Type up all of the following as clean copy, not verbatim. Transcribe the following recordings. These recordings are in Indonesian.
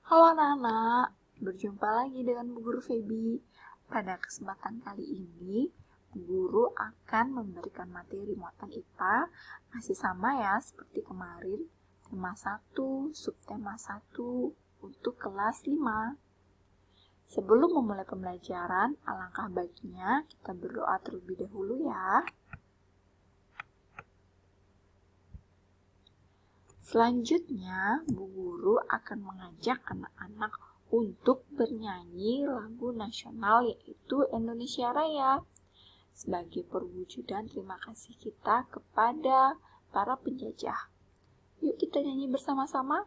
Halo anak-anak, berjumpa lagi dengan Bu Guru Feby. Pada kesempatan kali ini, Bu Guru akan memberikan materi muatan IPA masih sama ya seperti kemarin, tema 1, subtema 1 untuk kelas 5. Sebelum memulai pembelajaran, alangkah baiknya kita berdoa terlebih dahulu ya. Selanjutnya, Bu Guru akan mengajak anak-anak untuk bernyanyi lagu nasional yaitu Indonesia Raya sebagai perwujudan terima kasih kita kepada para penjajah. Yuk kita nyanyi bersama-sama.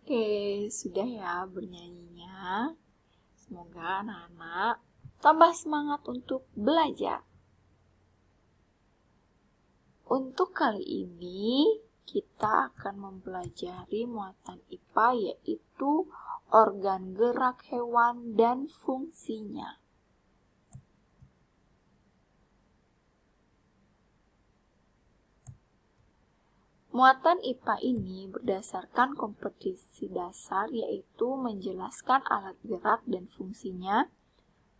Oke, sudah ya bernyanyinya. Semoga anak-anak tambah semangat untuk belajar. Untuk kali ini, kita akan mempelajari muatan IPA yaitu organ gerak hewan dan fungsinya. Muatan IPA ini berdasarkan kompetisi dasar yaitu menjelaskan alat gerak dan fungsinya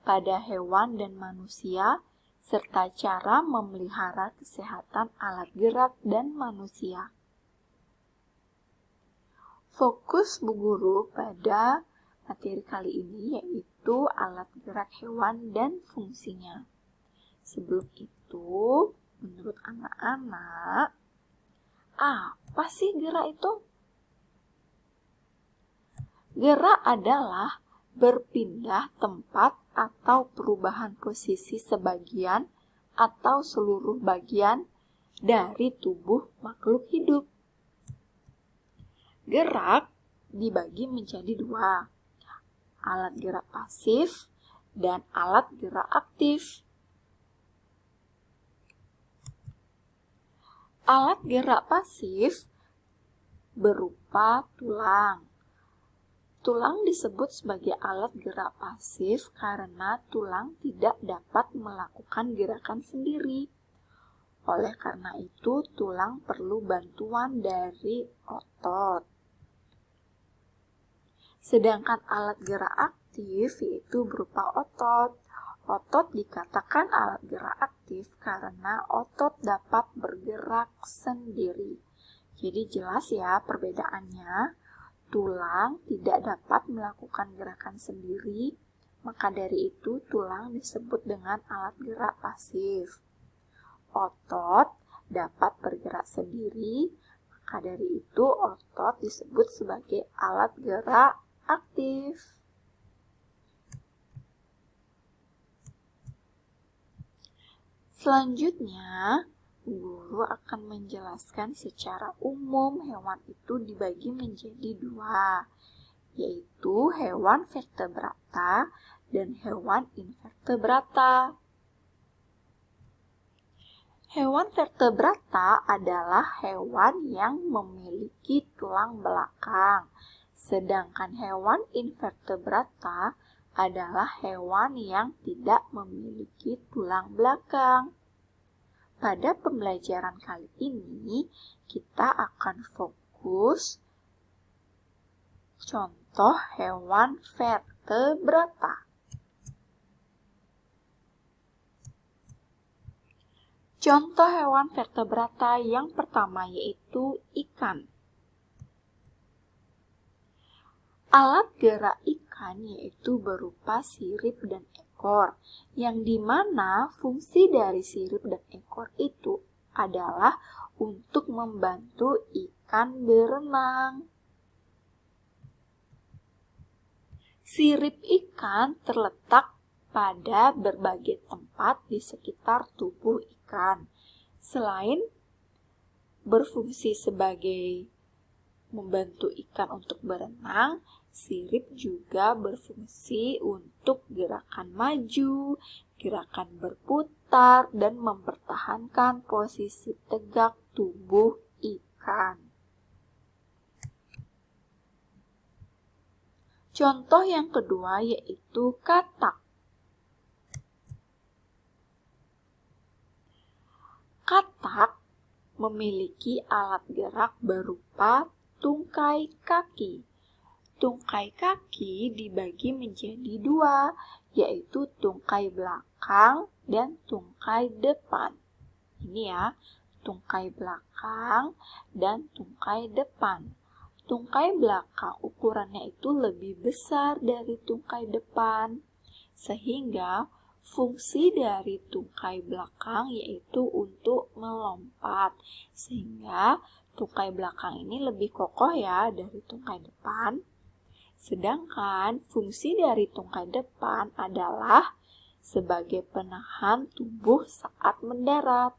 pada hewan dan manusia serta cara memelihara kesehatan alat gerak dan manusia. Fokus Bu Guru pada materi kali ini yaitu alat gerak hewan dan fungsinya. Sebelum itu, menurut anak-anak, apa sih gerak itu? Gerak adalah berpindah tempat atau perubahan posisi sebagian atau seluruh bagian dari tubuh makhluk hidup. Gerak dibagi menjadi dua, alat gerak pasif dan alat gerak aktif. Alat gerak pasif berupa tulang. Tulang disebut sebagai alat gerak pasif karena tulang tidak dapat melakukan gerakan sendiri. Oleh karena itu, tulang perlu bantuan dari otot. Sedangkan alat gerak aktif yaitu berupa otot. Otot dikatakan alat gerak aktif karena otot dapat bergerak sendiri. Jadi jelas ya perbedaannya. Tulang tidak dapat melakukan gerakan sendiri, maka dari itu tulang disebut dengan alat gerak pasif. Otot dapat bergerak sendiri, maka dari itu otot disebut sebagai alat gerak aktif. Selanjutnya, guru akan menjelaskan secara umum hewan itu dibagi menjadi dua, yaitu hewan vertebrata dan hewan invertebrata. Hewan vertebrata adalah hewan yang memiliki tulang belakang, sedangkan hewan invertebrata adalah hewan yang tidak memiliki tulang belakang. Pada pembelajaran kali ini, kita akan fokus contoh hewan vertebrata. Contoh hewan vertebrata yang pertama yaitu ikan. Alat gerak ikan yaitu berupa sirip dan ekor, yang dimana fungsi dari sirip dan ekor itu adalah untuk membantu ikan berenang. Sirip ikan terletak pada berbagai tempat di sekitar tubuh ikan. Selain berfungsi sebagai membantu ikan untuk berenang, sirip juga berfungsi untuk gerakan maju, gerakan berputar, dan mempertahankan posisi tegak tubuh ikan. Contoh yang kedua yaitu katak. Katak memiliki alat gerak berupa tungkai kaki. Tungkai kaki dibagi menjadi dua, yaitu tungkai belakang dan tungkai depan. Ini ya, tungkai belakang dan tungkai depan. Tungkai belakang ukurannya itu lebih besar dari tungkai depan, sehingga fungsi dari tungkai belakang yaitu untuk melompat, sehingga tungkai belakang ini lebih kokoh ya dari tungkai depan. Sedangkan fungsi dari tungkai depan adalah sebagai penahan tubuh saat mendarat.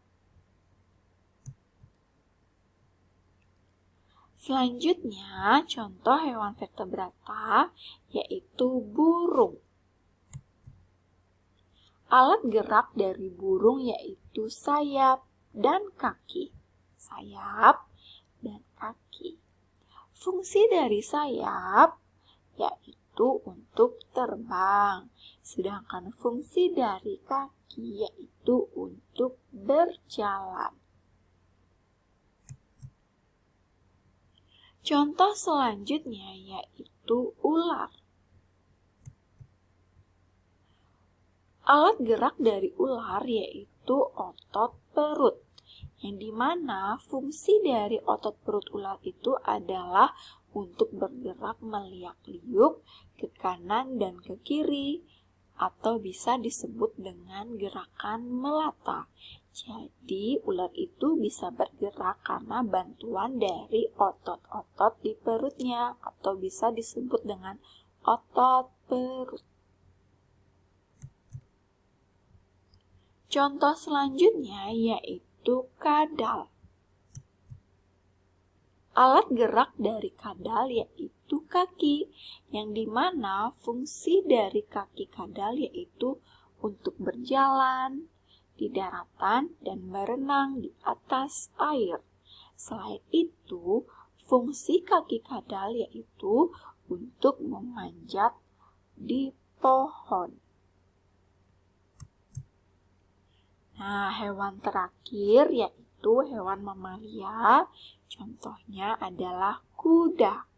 Selanjutnya, contoh hewan vertebrata yaitu burung. Alat gerak dari burung yaitu sayap dan kaki. Sayap dan kaki. Fungsi dari sayap yaitu untuk terbang, sedangkan fungsi dari kaki yaitu untuk berjalan. Contoh selanjutnya yaitu ular. Alat gerak dari ular yaitu otot perut, yang dimana fungsi dari otot perut ular itu adalah untuk bergerak meliak-liuk ke kanan dan ke kiri, atau bisa disebut dengan gerakan melata. Jadi, ular itu bisa bergerak karena bantuan dari otot-otot di perutnya, atau bisa disebut dengan otot perut. Contoh selanjutnya yaitu kadal. Alat gerak dari kadal yaitu kaki, yang dimana fungsi dari kaki kadal yaitu untuk berjalan di daratan dan berenang di atas air. Selain itu, fungsi kaki kadal yaitu untuk memanjat di pohon. Nah, hewan terakhir yaitu hewan mamalia. Contohnya adalah kuda.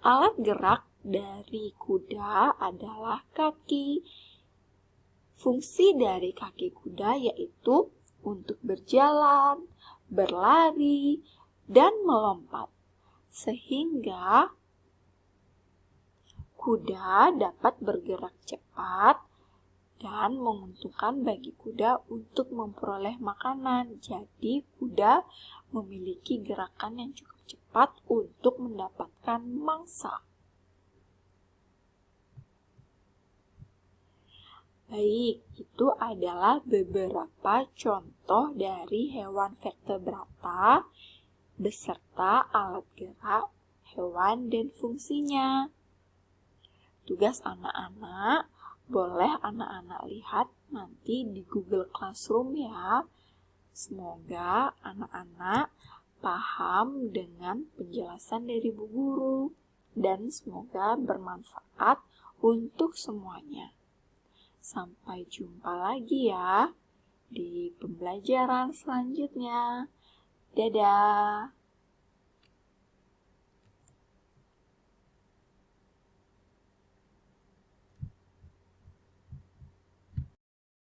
Alat gerak dari kuda adalah kaki. Fungsi dari kaki kuda yaitu untuk berjalan, berlari, dan melompat. Sehingga kuda dapat bergerak cepat dan menguntungkan bagi kuda untuk memperoleh makanan. Jadi, kuda memiliki gerakan yang cukup cepat untuk mendapatkan mangsa. Baik, itu adalah beberapa contoh dari hewan vertebrata beserta alat gerak, hewan, dan fungsinya. Tugas anak-anak, boleh anak-anak lihat nanti di Google Classroom ya. Semoga anak-anak paham dengan penjelasan dari Bu Guru dan semoga bermanfaat untuk semuanya. Sampai jumpa lagi ya di pembelajaran selanjutnya. Dadah!